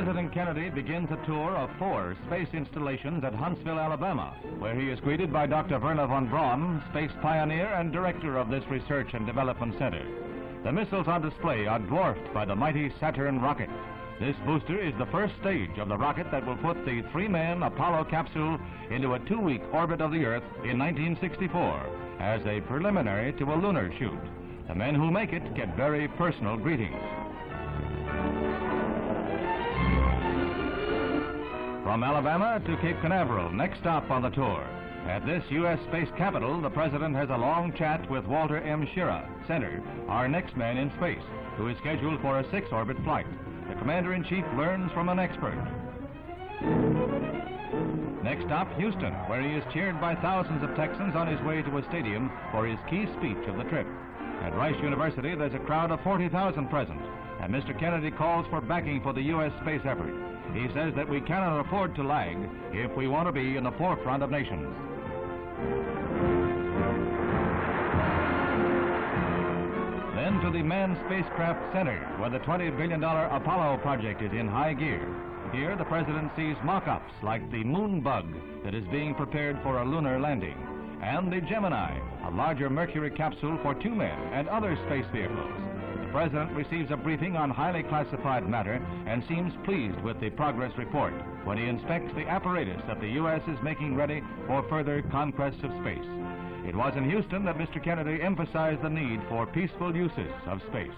President Kennedy begins a tour of 4 space installations at Huntsville, Alabama, where he is greeted by Dr. Werner von Braun, space pioneer and director of this research and development center. The missiles on display are dwarfed by the mighty Saturn rocket. This booster is the first stage of the rocket that will put the 3-man Apollo capsule into a 2-week orbit of the Earth in 1964 as a preliminary to a lunar shoot. The men who make it get very personal greetings. From Alabama to Cape Canaveral, next stop on the tour. At this U.S. space capital, the President has a long chat with Walter M. Schirra, Center, our next man in space, who is scheduled for a 6-orbit flight. The Commander-in-Chief learns from an expert. Next stop, Houston, where he is cheered by thousands of Texans on his way to a stadium for his key speech of the trip. At Rice University, there's a crowd of 40,000 present, and Mr. Kennedy calls for backing for the U.S. space effort. He says that we cannot afford to lag if we want to be in the forefront of nations. Then to the Manned Spacecraft Center, where the $20 billion Apollo project is in high gear. Here, the President sees mock-ups like the moon bug that is being prepared for a lunar landing, and the Gemini, a larger Mercury capsule for 2 men and other space vehicles. The President receives a briefing on highly classified matter and seems pleased with the progress report when he inspects the apparatus that the U.S. is making ready for further conquests of space. It was in Houston that Mr. Kennedy emphasized the need for peaceful uses of space.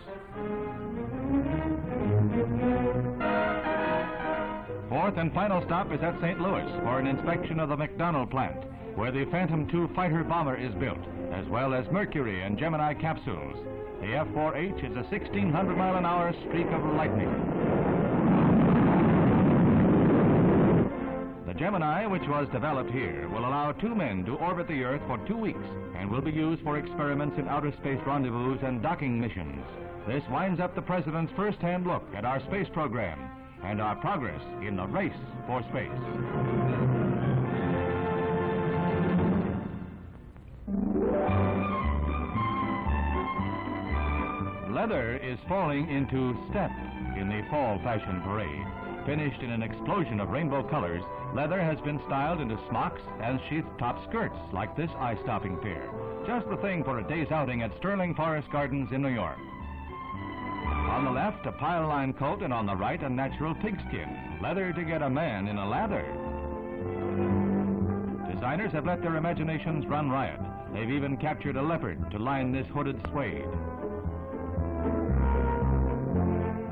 Fourth and final stop is at St. Louis for an inspection of the McDonnell plant, where the Phantom II fighter bomber is built, as well as Mercury and Gemini capsules. The F-4H is a 1,600-mile-an-hour streak of lightning. The Gemini, which was developed here, will allow 2 men to orbit the Earth for 2 weeks and will be used for experiments in outer space rendezvous and docking missions. This winds up the President's first-hand look at our space program and our progress in the race for space. Leather is falling into step in the fall fashion parade. Finished in an explosion of rainbow colors, leather has been styled into smocks and sheath-topped skirts like this eye-stopping pair. Just the thing for a day's outing at Sterling Forest Gardens in New York. On the left, a pile-line coat, and on the right, a natural pigskin. Leather to get a man in a lather. Designers have let their imaginations run riot. They've even captured a leopard to line this hooded suede.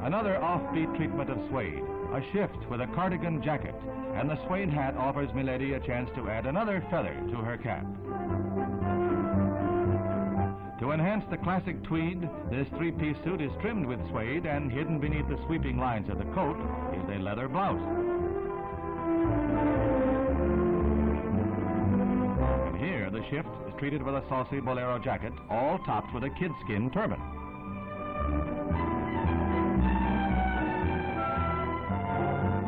Another offbeat treatment of suede, a shift with a cardigan jacket, and the suede hat offers Milady a chance to add another feather to her cap. To enhance the classic tweed, this 3-piece suit is trimmed with suede, and hidden beneath the sweeping lines of the coat is a leather blouse. And here, the shift is treated with a saucy bolero jacket, all topped with a kidskin turban.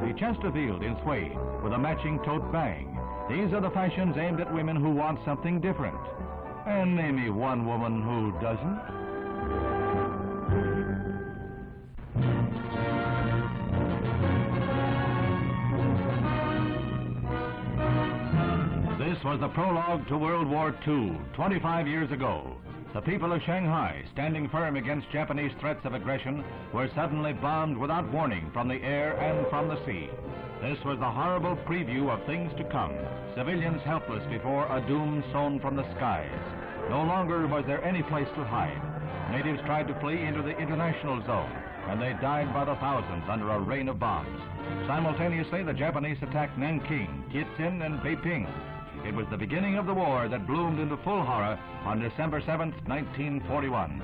The chest revealed in suede with a matching tote bag. These are the fashions aimed at women who want something different. And name me one woman who doesn't. This was the prologue to World War II, 25 years ago. The people of Shanghai, standing firm against Japanese threats of aggression, were suddenly bombed without warning from the air and from the sea. This was the horrible preview of things to come, civilians helpless before a doom sown from the skies. No longer was there any place to hide. Natives tried to flee into the International Zone, and they died by the thousands under a rain of bombs. Simultaneously, the Japanese attacked Nanking, Kitzin, and Beiping. It was the beginning of the war that bloomed into full horror on December 7th, 1941.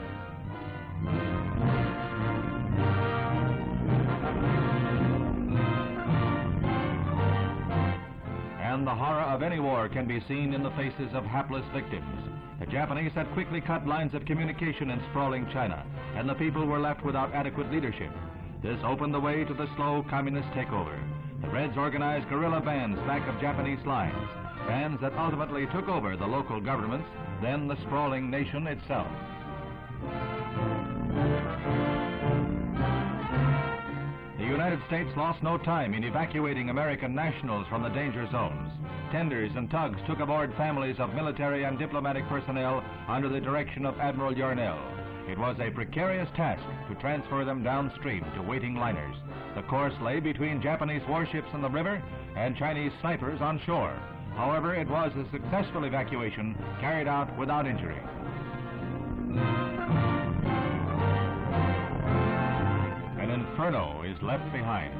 And the horror of any war can be seen in the faces of hapless victims. The Japanese had quickly cut lines of communication in sprawling China, and the people were left without adequate leadership. This opened the way to the slow communist takeover. The Reds organized guerrilla bands back of Japanese lines, bands that ultimately took over the local governments, then the sprawling nation itself. The United States lost no time in evacuating American nationals from the danger zones. Tenders and tugs took aboard families of military and diplomatic personnel under the direction of Admiral Yarnell. It was a precarious task to transfer them downstream to waiting liners. The course lay between Japanese warships in the river and Chinese snipers on shore. However, it was a successful evacuation carried out without injury. An inferno is left behind.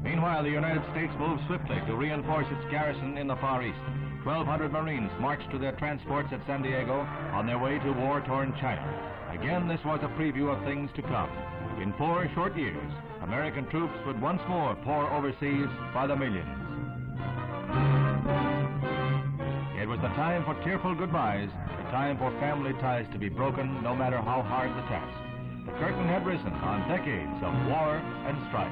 Meanwhile, the United States moved swiftly to reinforce its garrison in the Far East. 1,200 Marines marched to their transports at San Diego on their way to war-torn China. Again, this was a preview of things to come. In 4 short years, American troops would once more pour overseas by the millions. It was the time for tearful goodbyes, the time for family ties to be broken, no matter how hard the task. The curtain had risen on decades of war and strife.